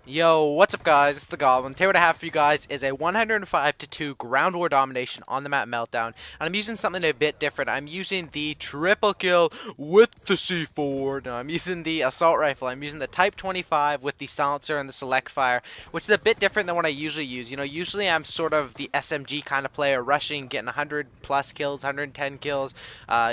Yo, what's up guys, it's the Goblin. Today what I have for you guys is a 105-2 ground war domination on the map Meltdown. And I'm using something a bit different. I'm using the triple kill with the C4. No, I'm using the assault rifle. I'm using the Type 25 with the silencer and the select fire, which is a bit different than what I usually use. You know, usually I'm sort of the SMG kind of player, rushing, getting 100 plus kills, 110 kills,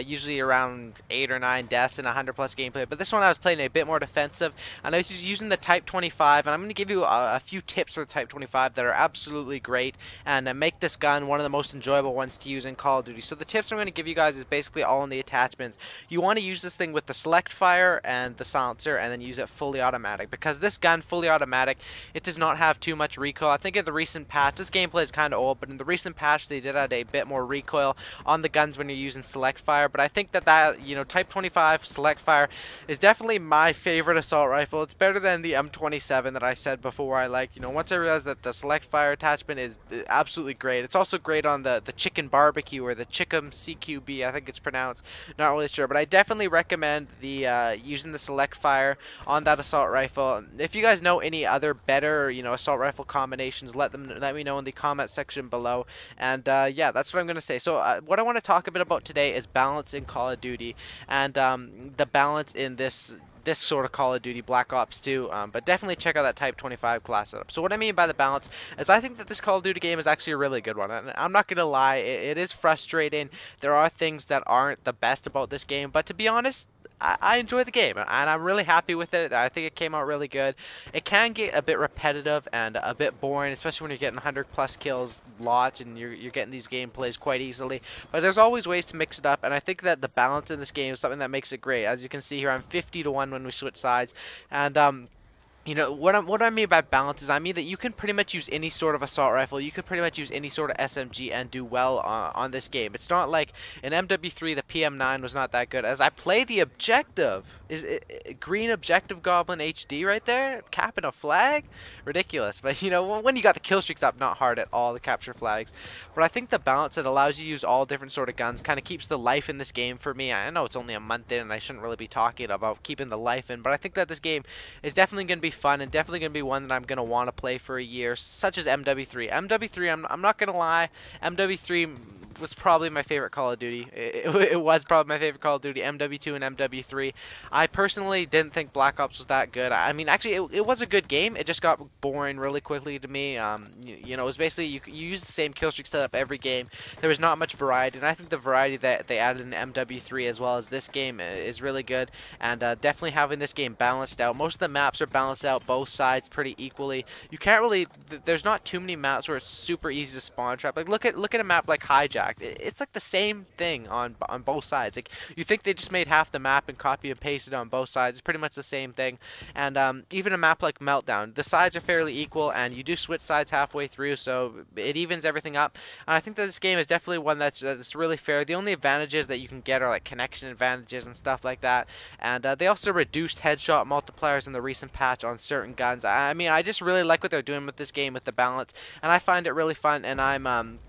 usually around 8 or 9 deaths in 100 plus gameplay. But this one I was playing a bit more defensive, and I was using the Type 25, and I'm going to give you a few tips for the Type 25 that are absolutely great and make this gun one of the most enjoyable ones to use in Call of Duty. So the tips I'm going to give you guys is basically all in the attachments. You want to use this thing with the select fire and the silencer, and then use it fully automatic, because this gun fully automatic, it does not have too much recoil. I think in the recent patch, this gameplay is kind of old, but in the recent patch they did add a bit more recoil on the guns when you're using select fire. But I think that you know, Type 25 select fire is definitely my favorite assault rifle. It's better than the M27 that I said before I liked. You know, once I realized that the select fire attachment is absolutely great. It's also great on the chicken barbecue, or the chicken CQB, I think it's pronounced. Not really sure, but I definitely recommend the using the select fire on that assault rifle. If you guys know any other better, you know, assault rifle combinations, let me know in the comment section below. And yeah, that's what I'm gonna say. So what I want to talk a bit about today is balance in Call of Duty, and the balance in this sort of Call of Duty Black Ops 2, but definitely check out that Type 25 class setup. So what I mean by the balance is I think that this Call of Duty game is actually a really good one. And I'm not going to lie, it is frustrating. There are things that aren't the best about this game, but to be honest, I enjoy the game, and I'm really happy with it. I think it came out really good. It can get a bit repetitive and a bit boring, especially when you're getting 100 plus kills lots and you're getting these gameplays quite easily. But there's always ways to mix it up, and I think that the balance in this game is something that makes it great. As you can see here, I'm 50-1 when we switch sides, and you know, what I mean by balance is I mean that you can pretty much use any sort of assault rifle, you can pretty much use any sort of SMG and do well on this game. It's not like in MW3 the PM9 was not that good. As I play the objective, is it, green objective Goblin HD right there, capping a flag, ridiculous. But you know, when you got the kill streaks up, not hard at all to capture flags. But I think the balance that allows you to use all different sort of guns kind of keeps the life in this game for me. I know it's only a month in and I shouldn't really be talking about keeping the life in, but I think that this game is definitely going to be fun and definitely going to be one that I'm going to want to play for a year, such as MW3. MW3, I'm not going to lie, MW3 was probably my favorite Call of Duty. It was probably my favorite Call of Duty, MW2 and MW3. I personally didn't think Black Ops was that good. I mean, actually, it was a good game. It just got boring really quickly to me. You know, it was basically, you use the same kill streak setup every game. There was not much variety, and I think the variety that they added in MW3 as well as this game is really good, and definitely having this game balanced out. Most of the maps are balanced out, both sides pretty equally. You can't really, there's not too many maps where it's super easy to spawn trap. Like look at a map like Hijacked. It's like the same thing on both sides. Like you think they just made half the map and copy and pasted on both sides. It's pretty much the same thing. And even a map like Meltdown, the sides are fairly equal, and you do switch sides halfway through, so it evens everything up. And I think that this game is definitely one that's really fair. The only advantages that you can get are like connection advantages and stuff like that. And they also reduced headshot multipliers in the recent patch on certain guns. I mean, I just really like what they're doing with this game with the balance, and I find it really fun, and I'm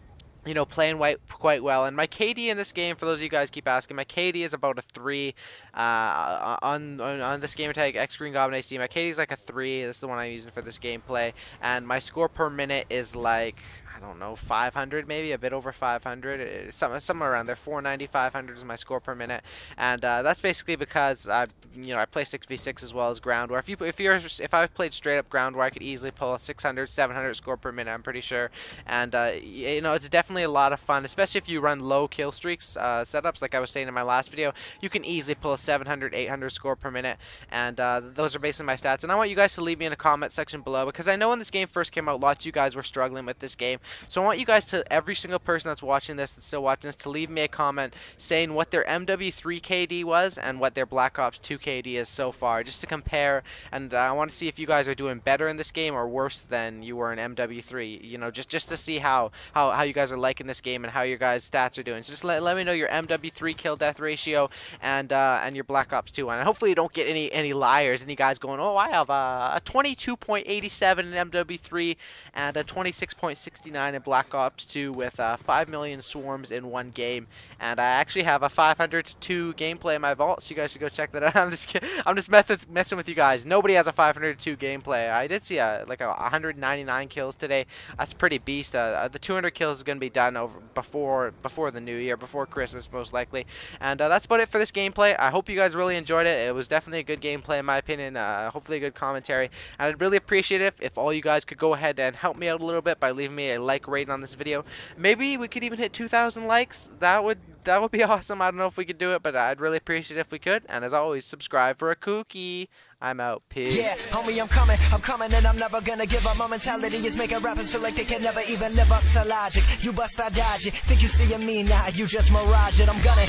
you know, playing quite well. And my KD in this game, for those of you guys keep asking, my KD is about a 3 on this gamer tag X Green Goblin HD. My KD is like a 3. This is the one I'm using for this gameplay, and my score per minute is like, I don't know, 500 maybe, a bit over 500. It's somewhere around there. 490, 500 is my score per minute, and that's basically because I play 6v6 as well as ground war. If I played straight up ground war, I could easily pull a 600, 700 score per minute, I'm pretty sure. And you know, it's definitely a lot of fun, especially if you run low kill streaks setups. Like I was saying in my last video, you can easily pull a 700, 800 score per minute, and those are basically my stats. And I want you guys to leave me in a comment section below, because I know when this game first came out, lots of you guys were struggling with this game. So I want you guys to, every single person that's watching this, that's still watching this, to leave me a comment saying what their MW3 KD was and what their Black Ops 2 KD is so far, just to compare. And I want to see if you guys are doing better in this game or worse than you were in MW3. You know, just to see how you guys are liking this game and how your guys' stats are doing. So just let me know your MW3 kill death ratio and your Black Ops 2 one. And hopefully you don't get any liars, any guys going, oh, I have a 22.87 in MW3 and a 26.69 199 in Black Ops 2 with 5 million swarms in one game, and I actually have a 502 gameplay in my vault, so you guys should go check that out. I'm just kidding. I'm just messing with you guys. Nobody has a 502 gameplay. I did see like a 199 kills today. That's pretty beast. The 200 kills is going to be done before the new year, before Christmas most likely. And that's about it for this gameplay. I hope you guys really enjoyed it. It was definitely a good gameplay in my opinion. Hopefully a good commentary. And I'd really appreciate it if all you guys could go ahead and help me out a little bit by leaving me a like rating on this video. Maybe we could even hit 2,000 likes. That would be awesome. I don't know if we could do it, but I'd really appreciate it if we could. And as always, subscribe for a cookie. I'm out. Peace. Yeah, homie, I'm coming, and I'm never gonna give up. My mentality is making rappers feel like they can never even live up to logic. You bust, I dodge it. Think you see me now, you just mirage it. I'm gunning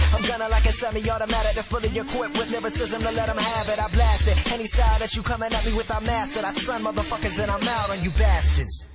like a semi-automatic that's fully equipped with lyricism to let them have it. I blast it. Any style that you coming at me with, I master it. I son motherfuckers, then I'm out on you bastards.